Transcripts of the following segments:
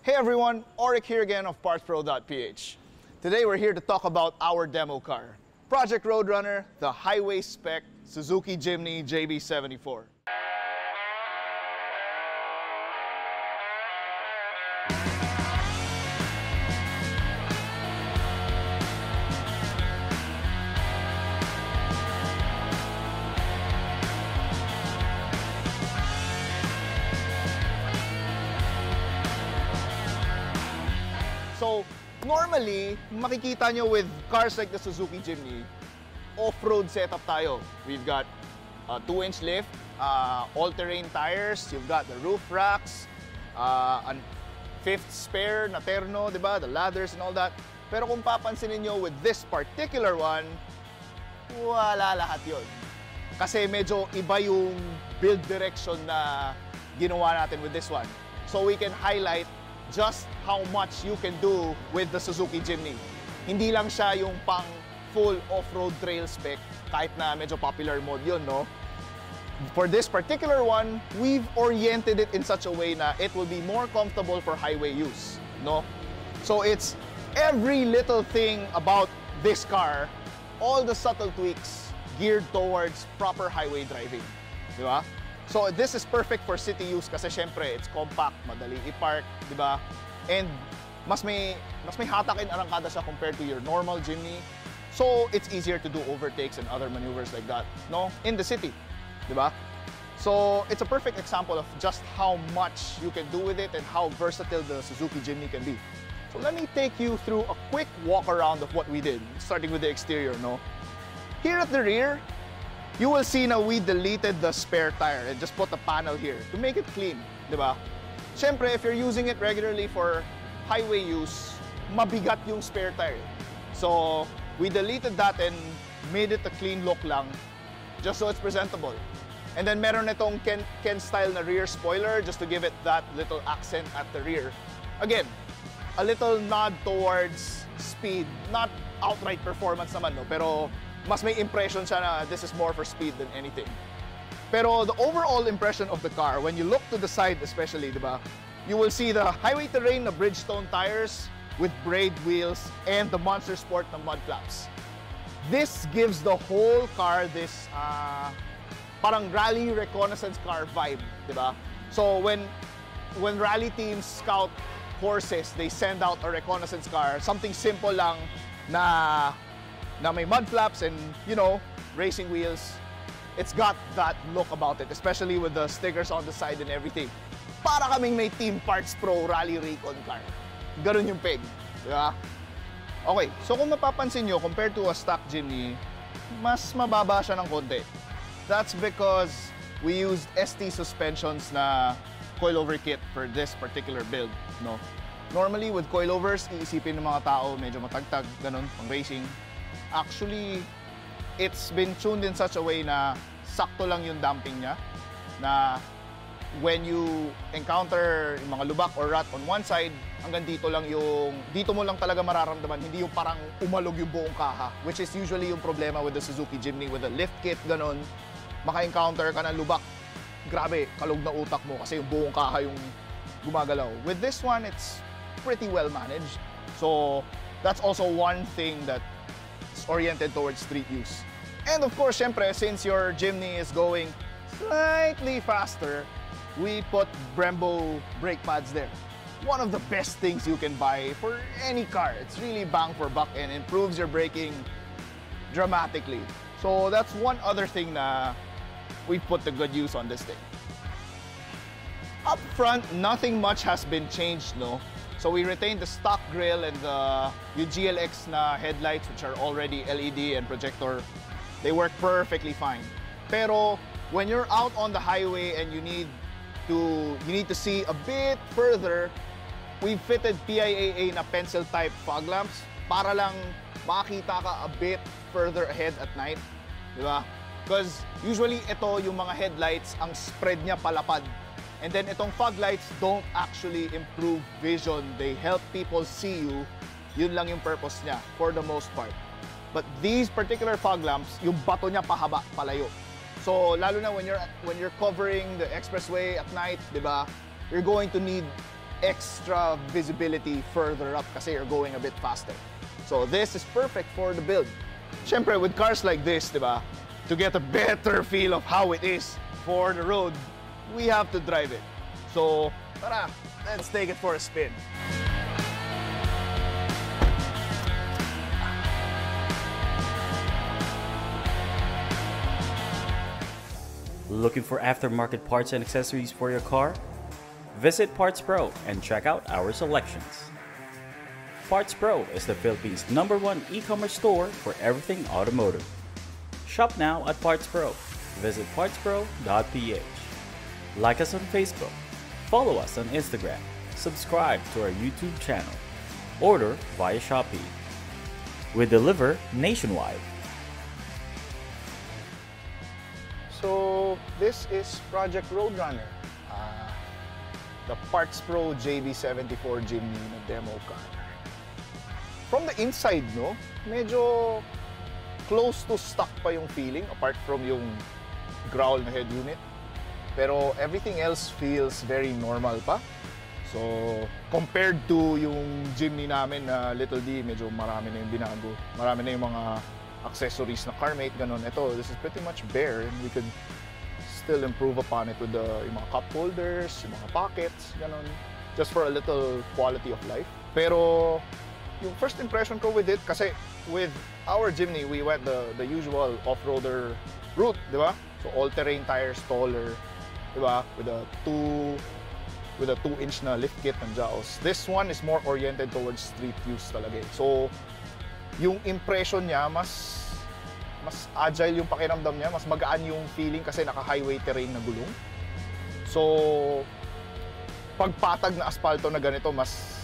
Hey everyone, Oric here again of PartsPro.ph. Today we're here to talk about our demo car, Project Roadrunner, the highway spec Suzuki Jimny JB74. So, normally, makikita nyo with cars like the Suzuki Jimny, off-road setup tayo. We've got a 2-inch lift, all-terrain tires, you've got the roof racks, a 5th spare na terno, diba? The ladders and all that. Pero kung papansinin nyo with this particular one, wala lahat yun. Kasi medyo iba yung build direction na ginawa natin with this one. So we can highlight just how much you can do with the Suzuki Jimny. Hindi lang siya yung pang full off-road trail spec, kahit na medyo popular mode yun, no? For this particular one, we've oriented it in such a way na it will be more comfortable for highway use, no? So it's every little thing about this car, all the subtle tweaks geared towards proper highway driving, di ba? So this is perfect for city use kasi syempre it's compact, madali i-park, di ba? And mas may hatakin arangkada siya compared to your normal Jimny. So it's easier to do overtakes and other maneuvers like that, no? In the city, di ba? So it's a perfect example of just how much you can do with it and how versatile the Suzuki Jimny can be. So let me take you through a quick walk around of what we did, starting with the exterior, no? Here at the rear, you will see na we deleted the spare tire and just put a panel here to make it clean, di ba? Siyempre, if you're using it regularly for highway use, mabigat yung spare tire. So, we deleted that and made it a clean look lang, just so it's presentable. And then meron itong Ken style na rear spoiler just to give it that little accent at the rear. Again, a little nod towards speed, not outright performance naman, no? Pero mas may impression siya na this is more for speed than anything. Pero the overall impression of the car, when you look to the side especially, diba, you will see the highway terrain na Bridgestone tires with braid wheels and the Monster Sport na mud flaps. This gives the whole car this parang rally reconnaissance car vibe, diba? So when rally teams scout horses, they send out a reconnaissance car, something simple lang na may mud flaps and, you know, racing wheels. It's got that look about it, especially with the stickers on the side and everything. Para kaming may Team Parts Pro Rally Recon car. Ganun yung peg, di ba? Okay, so kung mapapansin nyo, compared to a stock Jimny, mas mababa siya ng konti. That's because we used ST suspensions na coilover kit for this particular build, no? Normally, with coilovers, iisipin ng mga tao medyo matagtag, ganun, pang racing. Actually, it's been tuned in such a way na sakto lang yung damping niya, na when you encounter yung mga lubak or rut on one side, hanggang dito mo lang talaga mararamdaman, hindi yung parang umalog yung buong kaha, which is usually yung problema with the Suzuki Jimny, with the lift kit, ganon, maka-encounter ka ng lubak, grabe, kalog na utak mo kasi yung buong kaha yung gumagalaw. With this one, it's pretty well managed. So, that's also one thing that oriented towards street use. And of course, syempre, since your Jimny is going slightly faster, we put Brembo brake pads there. One of the best things you can buy for any car. It's really bang for buck and improves your braking dramatically. So that's one other thing na we put to good use on this thing. Up front, nothing much has been changed, no? So we retained the stock grille and the GLX na headlights, which are already LED and projector. They work perfectly fine. Pero when you're out on the highway and you need to see a bit further, we fitted PIAA na pencil type fog lamps para lang makita ka a bit further ahead at night, di ba? Because usually ito yung mga headlights, ang spread niya palapad. And then itong fog lights don't actually improve vision. They help people see you. Yun lang yung purpose niya for the most part. But these particular fog lamps, yung bato niya pahaba, palayo. So lalo na when you're covering the expressway at night, di ba? You're going to need extra visibility further up kasi you're going a bit faster. So this is perfect for the build. Siyempre, with cars like this, diba, to get a better feel of how it is for the road, we have to drive it. So, tara, let's take it for a spin. Looking for aftermarket parts and accessories for your car? Visit PartsPro and check out our selections. PartsPro is the Philippines' #1 e-commerce store for everything automotive. Shop now at PartsPro. Visit partspro.ph. Like us on Facebook. Follow us on Instagram. Subscribe to our YouTube channel. Order via Shopee. We deliver nationwide. So this is Project Roadrunner. The PartsPro JB74 Jimny na demo car. From the inside, no, medyo close to stock pa yung feeling apart from yung growl na head unit. Pero everything else feels very normal pa. So, compared to yung Jimny namin na Little D, medyo marami na yung binago. Marami na yung mga accessories na carmate, ganun. Ito, this is pretty much bare and we could still improve upon it with yung mga cup holders, yung mga pockets, ganun. Just for a little quality of life. Pero, yung first impression ko with it, kasi with our Jimny, we went the usual off-roader route, di ba? So, all-terrain tires, taller, di ba? With a 2-inch na lift kit ng Jaos. This one is more oriented towards street use talaga. So, yung impression niya, mas agile yung pakiramdam niya, mas magaan yung feeling kasi naka-highway terrain na gulong. So, pagpatag na asfalto na ganito, mas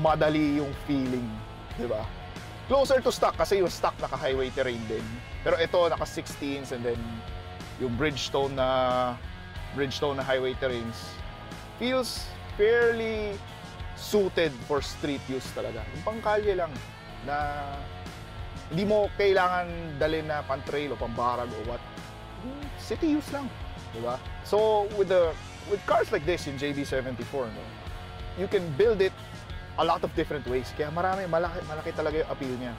madali yung feeling, di ba? Closer to stock kasi yung stock naka-highway terrain din. Pero ito, naka-16s and then yung Bridgestone na highway terrains feels fairly suited for street use talaga. Yung pangkalye lang na hindi mo kailangan dalhin na pan-trail o pambarag o what. City use lang, di ba? So with cars like this, yung JB74, no, you can build it a lot of different ways. Kaya malaki talaga yung appeal niya.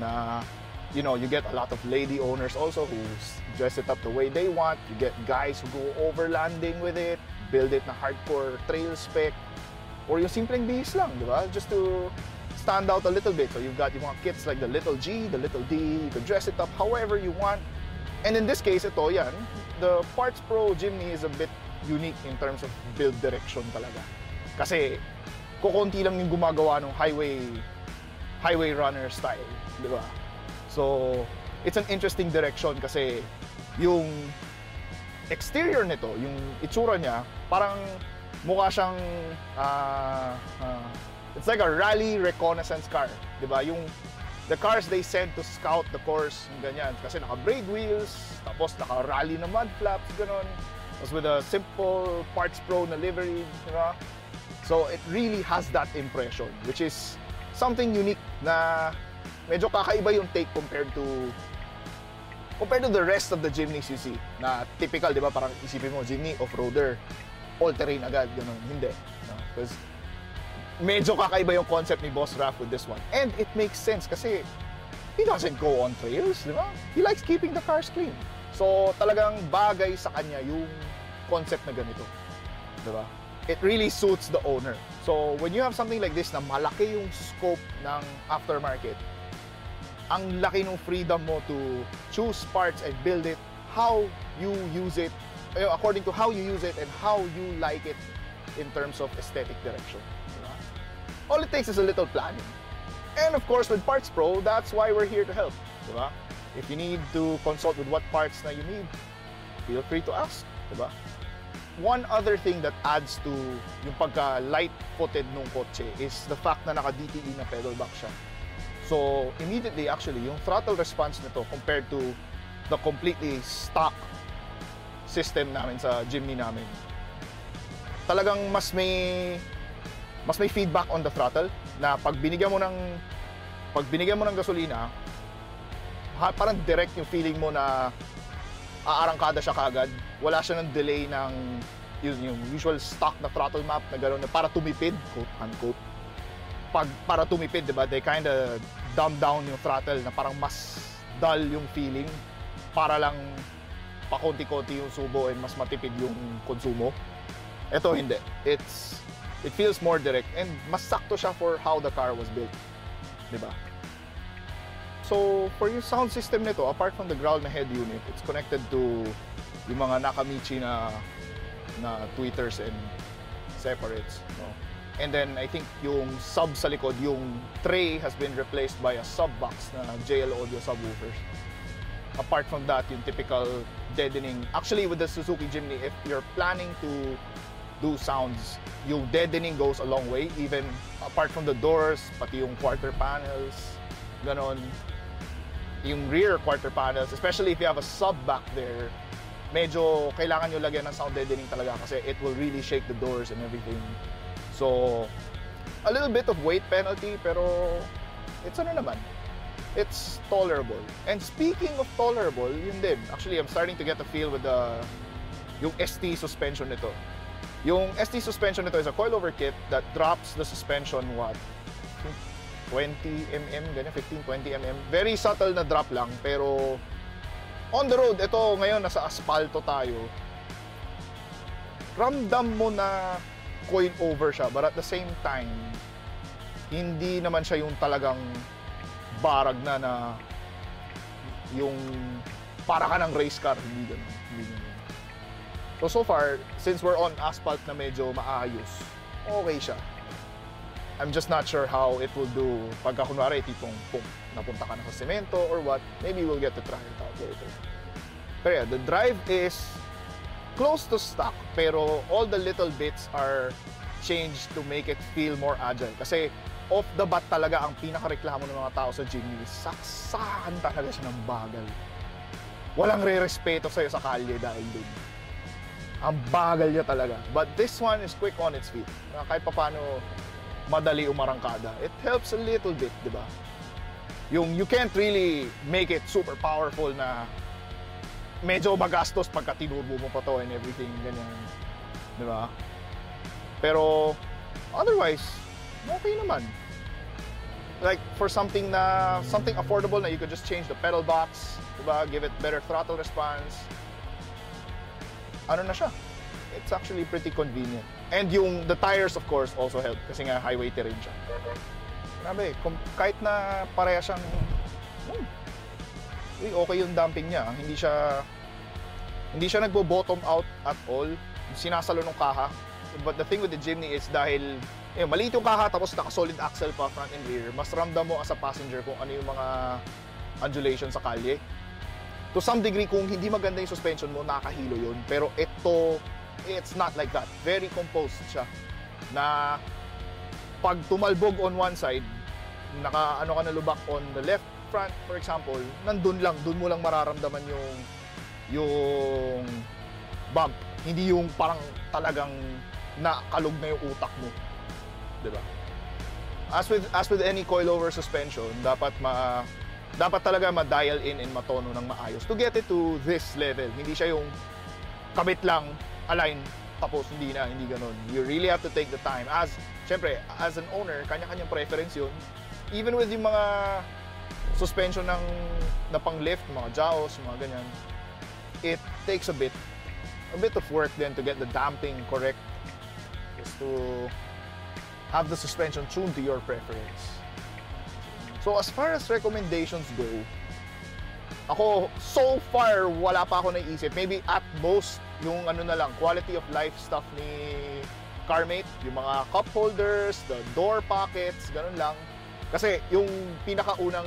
Na, you know, you get a lot of lady owners also who dress it up the way they want. You get guys who go overlanding with it, build it na hardcore trail spec, or yung simpleng bihis lang, di ba? Just to stand out a little bit. So you've got yung mga kits like the Little G, the Little D, you can dress it up however you want. And in this case, ito yan, the PartsPro Jimny is a bit unique in terms of build direction talaga. Kasi kukunti lang yung gumagawa ng highway runner style, di ba? So it's an interesting direction kasi yung exterior nito, yung itsura niya, parang mukha siyang it's like a rally reconnaissance car, di ba? Yung the cars they send to scout the course, yung ganyan. Kasi naka-braid wheels, tapos naka-rally na mud flaps, gano'n. Tapos with a simple PartsPro na livery, di ba? So it really has that impression, which is something unique na medyo kakaiba yung take compared to the rest of the Jimnys you see. Na typical, di ba? Parang isipin mo, Jimny, off-roader, all-terrain agad, gano'n. Hindi. Because medyo kakaiba yung concept ni Boss Raff with this one. And it makes sense kasi he doesn't go on trails, di ba? He likes keeping the cars clean. So talagang bagay sa kanya yung concept na ganito, di ba? It really suits the owner. So when you have something like this na malaki yung scope ng aftermarket, ang laki ng freedom mo to choose parts and build it how you use it, according to how you use it and how you like it in terms of aesthetic direction. All it takes is a little planning. And of course, with PartsPro, that's why we're here to help. Diba? If you need to consult with what parts na you need, feel free to ask. Diba? One other thing that adds to yung pagka-light-footed nung kotse is the fact na naka-DTE na pedalbox siya. So, immediately actually, yung throttle response nito compared to the completely stock system namin sa Jimny namin, talagang mas may feedback on the throttle na pag binigyan mo ng gasolina, parang direct yung feeling mo na aarangkada siya kaagad. Wala siya ng delay ng yung usual stock na throttle map na gano'n, na para tumipid, quote-unquote. Para tumipid, diba, they kinda dumb down yung throttle na parang mas dull yung feeling para lang pakonti-konti yung subo and mas matipid yung konsumo. Ito hindi. It feels more direct and mas sakto siya for how the car was built. Diba? So, for yung sound system nito, apart from the growl na head unit, it's connected to yung mga Nakamichi na tweeters and separates. No? And then, I think yung sub sa likod, yung tray has been replaced by a sub box na JL Audio subwoofers. Apart from that, yung typical deadening. Actually, with the Suzuki Jimny, if you're planning to do sounds, yung deadening goes a long way. Even apart from the doors, pati yung quarter panels, ganon. Yung rear quarter panels, especially if you have a sub back there, medyo kailangan nyo lagyan ng sound deadening talaga kasi it will really shake the doors and everything. So, a little bit of weight penalty, pero it's ano naman, it's tolerable. And speaking of tolerable, yun din. Actually, I'm starting to get a feel with yung ST suspension nito. Yung ST suspension nito is a coilover kit that drops the suspension, 20 mm, ganyan, 15-20 mm. Very subtle na drop lang, pero on the road, ito ngayon, nasa asfalto tayo. Ramdam mo na coilover siya, but at the same time, hindi naman siya yung talagang barag na yung para ka ng race car, hindi ganun. So far, since we're on asphalt na medyo maayos, okay siya. I'm just not sure how it will do pagka kunwari tipong napunta ka na sa semento or what. Maybe we'll get to try it out later. Pero yeah, the drive is close to stock, pero all the little bits are changed to make it feel more agile. Kasi off the bat talaga ang pinakareklamo ng mga tao sa Jimny, saksakan talaga siya ng bagal. Walang re-respeto sa'yo sa kalye dahil dun. Ang bagal niya talaga. But this one is quick on its feet. Kahit paano madali umarangkada. It helps a little bit, di ba? You can't really make it super powerful na medyo magastos pagka tinurbo mo pa to and everything, ganyan. Di ba? Pero, otherwise, okay naman. Like, for something affordable na you could just change the pedal box, di ba? Give it better throttle response. Ano na siya? It's actually pretty convenient. And the tires, of course, also help kasi nga highway terrain siya. Grabe, kahit na pareha siyang, okay yung damping niya. Hindi siya nagbo-bottom out at all. Sinasalo ng kaha. But the thing with the Jimny is dahil maliit yung kaha tapos naka-solid axle pa front and rear, mas ramdam mo as a passenger kung ano yung mga undulation sa kalye. To some degree, kung hindi maganda yung suspension mo, nakakahilo yun. Pero ito, it's not like that. Very composed siya. Na pag tumalbog on one side, naka-ano ka na lubak on the left front, for example, nandun lang, dun mo lang mararamdaman yung bump. Hindi yung parang talagang nakalog na yung utak mo. Diba? As with any coilover suspension, dapat talaga ma-dial in and matono ng maayos to get it to this level. Hindi siya yung kabit lang, align, tapos hindi ganun. You really have to take the time. Siyempre, as an owner, kanya-kanyang preference yun. Even with yung mga suspension na pang-lift, mga jaws, mga ganyan, it takes a bit of work then to get the damping correct, is to have the suspension tuned to your preference. So as far as recommendations go, ako, so far, wala pa ako naisip. Maybe at most, yung quality of life stuff ni CarMate, yung mga cup holders, the door pockets, ganun lang. Kasi yung pinakaunang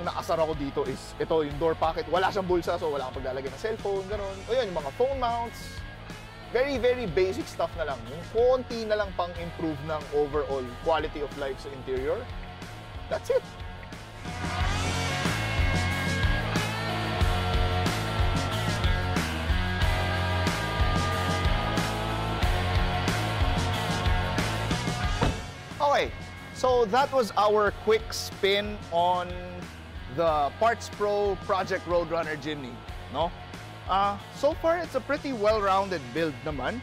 naasar ako dito is ito, yung door pocket. Wala siyang bulsa, so wala kang paglalagay ng cellphone, ganun. O yan, yung mga phone mounts. Very, very basic stuff na lang. Yung konti na lang pang improve ng overall quality of life sa interior. That's it. Okay, so that was our quick spin on the PartsPro Project Roadrunner Jimny, no? So far, it's a pretty well-rounded build naman.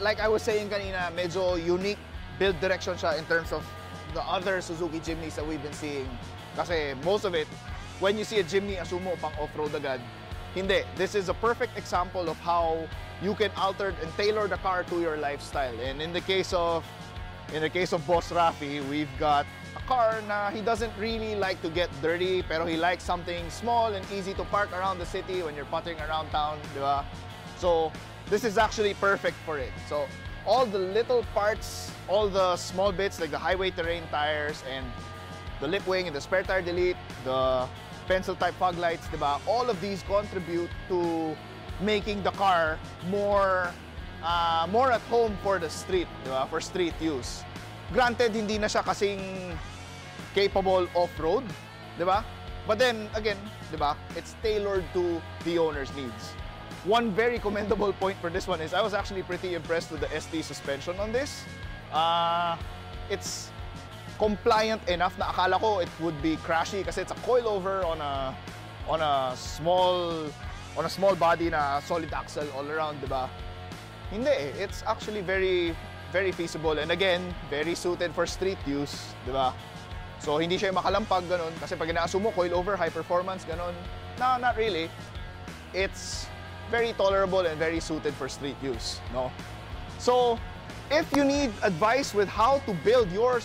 Like I was saying kanina, medyo unique build direction siya in terms of the other Suzuki Jimnys that we've been seeing. Kasi most of it, when you see a Jimny, asumo pang off-road agad. Hindi. This is a perfect example of how you can alter and tailor the car to your lifestyle. And in the case of Boss Raffy, we've got a car na he doesn't really like to get dirty, pero he likes something small and easy to park around the city when you're puttering around town, di ba? So this is actually perfect for it. So all the little parts, all the small bits like the highway terrain tires and the lip wing and the spare tire delete, the pencil type fog lights, di ba? All of these contribute to making the car more at home for the street, di ba? For street use. Granted, hindi na siya kasing capable off-road, di ba? But then again, di ba? It's tailored to the owner's needs. One very commendable point for this one is I was actually pretty impressed with the ST suspension on this. It's compliant enough na akala ko it would be crashy kasi it's a coilover on a small body na solid axle all around, di ba? Hindi eh. It's actually very feasible and again, very suited for street use, di ba? So hindi siya makalampag ganun kasi pag inaasumo coilover, high performance ganun. No, not really. It's very tolerable and very suited for street use, no? So if you need advice with how to build your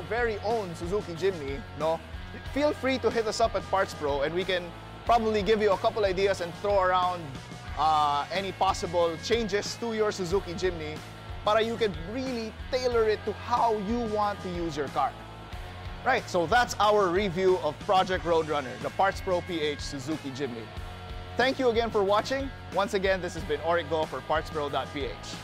very own Suzuki Jimny, no, feel free to hit us up at PartsPro and we can probably give you a couple ideas and throw around any possible changes to your Suzuki Jimny para you can really tailor it to how you want to use your car. Right, so that's our review of Project Roadrunner, the PartsPro PH Suzuki Jimny. Thank you again for watching. Once again, this has been Oric Go for PartsPro.ph.